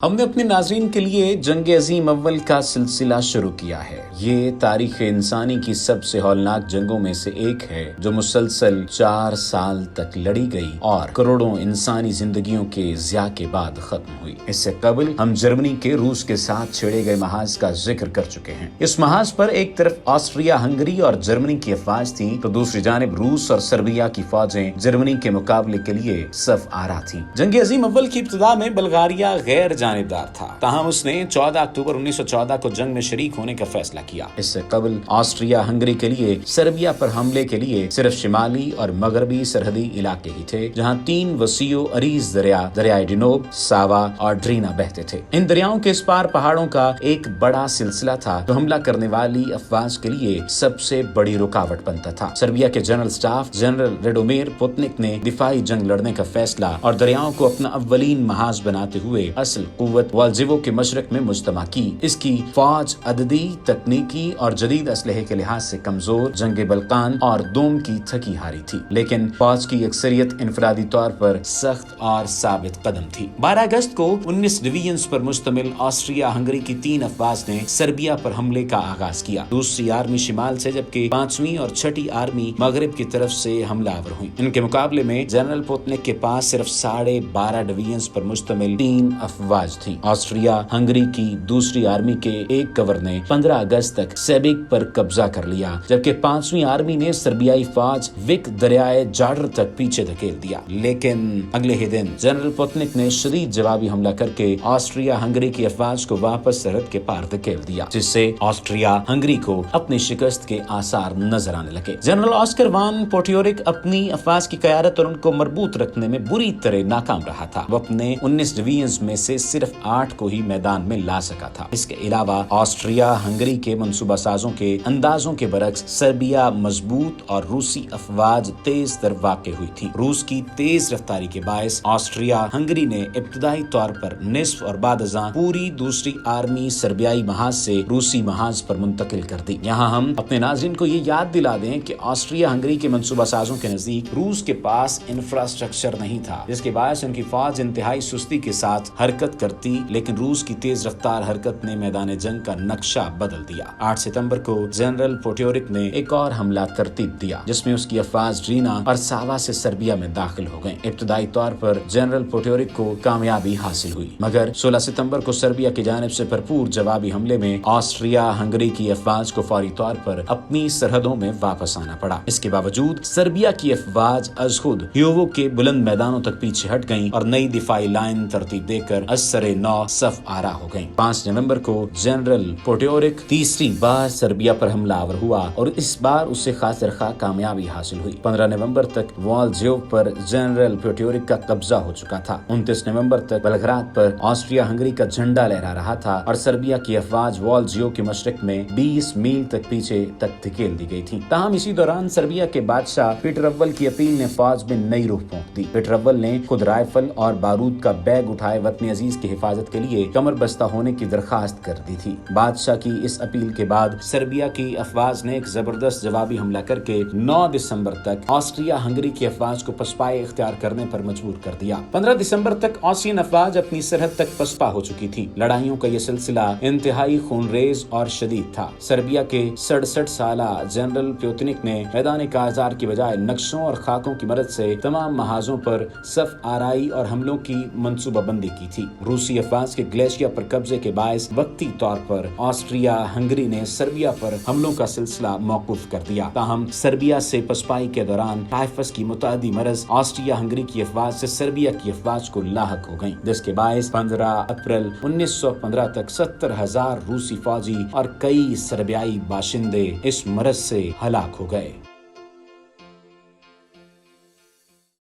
हमने अपने नाज़रीन के लिए जंग अज़ीम अव्वल का सिलसिला शुरू किया है। ये तारीख़ इंसानी की सबसे हौलनाक जंगों में से एक है जो मुसलसल 4 साल तक लड़ी गई और करोड़ों इंसानी जिंदगियों के ज़िया के बाद खत्म हुई। इससे कबल हम जर्मनी के रूस के साथ छेड़े गए महाज का जिक्र कर चुके हैं। इस महाज पर एक तरफ ऑस्ट्रिया, हंगरी और जर्मनी की अफवाज थी, तो दूसरी जानिब रूस और सर्बिया की फौजें जर्मनी के मुकाबले के लिए सफ आरा थी। जंग अज़ीम अव्वल की इब्तिदा में बल्गारिया गैर जानिबदार था, ताहम उसने 14 अक्टूबर 1914 को जंग में शरीक होने का फैसला किया। इससे कबल ऑस्ट्रिया हंगरी के लिए सर्बिया पर हमले के लिए सिर्फ शिमाली और मगरबी सरहदी इलाके ही थे, जहां 3 वसीओ अरीज दरिया, दरियाए डिनोब, सावा और ड्रीना बहते थे। इन दरियाओं के इस पार पहाड़ों का एक बड़ा सिलसिला था जो हमला करने वाली अफवाज के लिए सबसे बड़ी रुकावट बनता था। सर्बिया के जनरल स्टाफ जनरल रेडोमिर पुतनिक ने दिफाई जंग लड़ने का फैसला और दरियाओं को अपना अव्वलीन महाज बनाते हुए असल कुव्वत वाल्जेवो के मशरक में मुज्तमा की। इसकी फौज अददी, तकनीकी और जदीद असलहे के लिहाज से कमजोर, जंग बल्कान और दोम की थकी हारी थी, लेकिन फौज की अक्सरियत इनफरादी तौर पर सख्त और साबित कदम थी। 12 अगस्त को 19 डिवीजन्स पर मुश्तमिल ऑस्ट्रिया हंगरी की 3 अफवाज ने सर्बिया पर हमले का आगाज किया। दूसरी आर्मी शिमाल से, जबकि 5वीं और 6ठी आर्मी मगरिब की तरफ से हमलावर हुई। इनके मुकाबले में जनरल पुतनिक के पास सिर्फ 12.5 डिवीजन्स पर मुश्तमिल 3 अफवाज थी। ऑस्ट्रिया हंगरी की दूसरी आर्मी के एक कवर ने 15 अगस्त तक सेबिक पर कब्जा कर लिया, जबकि 5वीं आर्मी ने सर्बियाई फौज विक दरियाए जाडर तक पीछे धकेल दिया। लेकिन अगले ही दिन जनरल पुतनिक ने शदीद जवाबी हमला करके ऑस्ट्रिया हंगरी की अफवाज को वापस सरहद के पार धकेल दिया, जिससे ऑस्ट्रिया हंगरी को अपनी शिकस्त के आसार नजर आने लगे। जनरल ऑस्कर वान पोटियोरिक अपनी अफवाज की क़यादत और उनको मरबूत रखने में बुरी तरह नाकाम रहा था। वो अपने 19 डिवीजन्स में से सिर्फ 8 को ही मैदान में ला सका था। इसके अलावा ऑस्ट्रिया हंगरी के मंसूबा साजों के अंदाजों के बरक्स सर्बिया मजबूत और रूसी अफवाज तेज तर वाक़ हुई थी। रूस की तेज रफ्तारी के बायस ऑस्ट्रिया हंगरी ने इब्तदाई तौर पर निस्फ और बाद अज़ां पूरी दूसरी आर्मी सर्बियाई महाज से रूसी महाज पर मुंतकिल कर दी। यहाँ हम अपने नाज़रीन को ये याद दिला दें कि ऑस्ट्रिया हंगरी के मंसूबा साजों के नजदीक रूस के पास इंफ्रास्ट्रक्चर नहीं था, जिसके बायस उनकी फौज इंतहाई सुस्ती के साथ हरकत करती, लेकिन रूस की तेज रफ्तार हरकत ने मैदान जंग का नक्शा बदल दिया। 8 सितंबर को जनरल पोटियोरिक ने एक और हमला तरतीब दिया, जिसमें उसकी अफवाज ड्रीना और सावा से सर्बिया में दाखिल हो गए। इब्तदाई तौर पर जनरल पोटियोरिक को कामयाबी हासिल हुई, मगर 16 सितंबर को सर्बिया की जानिब से भरपूर जवाबी हमले में ऑस्ट्रिया हंगरी की अफवाज को फौरी तौर पर अपनी सरहदों में वापस आना पड़ा। इसके बावजूद सर्बिया की अफवाज अज खुद ह्योवो के बुलंद मैदानों तक पीछे हट गयी और नई दिफाई लाइन तरतीब देकर असरे नौ सफ आरा हो गयी। 5 नवंबर को जनरल पोटियोरिक तीसरी बार सर्बिया पर हमलावर हुआ और इस बार उससे खास तरखा कामयाबी हासिल हुई। 15 नवंबर तक वाल्जेव पर जनरल पोटियोरिक का कब्जा हो चुका था। 29 नवंबर तक बेलग्राद पर ऑस्ट्रिया हंगरी का झंडा लहरा रहा था और सर्बिया की अफवाज वाल्जेव के मशरक में 20 मील तक पीछे तक धकेल दी गई थी। ताहम इसी दौरान सर्बिया के बादशाह पीटर अव्वल की अपील ने फौज में नई रूह फूंक दी। पीटर अव्वल ने खुद राइफल और बारूद का बैग उठाए वतन अजीज की हिफाजत के लिए कमर बस्ता होने की दरखास्त कर दी थी। बादशाह की इस अपील के बाद सर्बिया की अफवाज ने एक जबरदस्त जवाबी हमला करके 9 दिसंबर तक ऑस्ट्रिया हंगरी की अफवाज को पसपाए इख्तियार करने पर मजबूर कर दिया। 15 दिसंबर तक ऑस्ट्रियन अफवाज अपनी सरहद तक पसपा हो चुकी थी। लड़ाइयों का यह सिलसिला इंतहाई खूनरेज और शदीद था। सर्बिया के 67 साला जनरल प्योतनिक ने मैदान काजार की बजाय नक्शों और खाकों की मदद से तमाम महाजों पर सफ आराई और हमलों की मंसूबाबंदी की थी। रूसी अफवाज के ग्लेशिया पर कब्जे के बायस वक्ती तौर पर ऑस्ट्रिया हंगरी ने सर्बिया पर हमलों का सिलसिला मौकूफ कर दिया। ताहम सर्बिया से पसपाई के दौरान टाइफस की मुतादी मरज ऑस्ट्रिया हंगरी की अफवाज से सर्बिया की अफवाज को लाहक हो गयी, जिसके बायस 15 अप्रैल 1915 तक 70,000 रूसी फौजी और कई सर्बियाई बाशिंदे इस मरज से हलाक हो गए।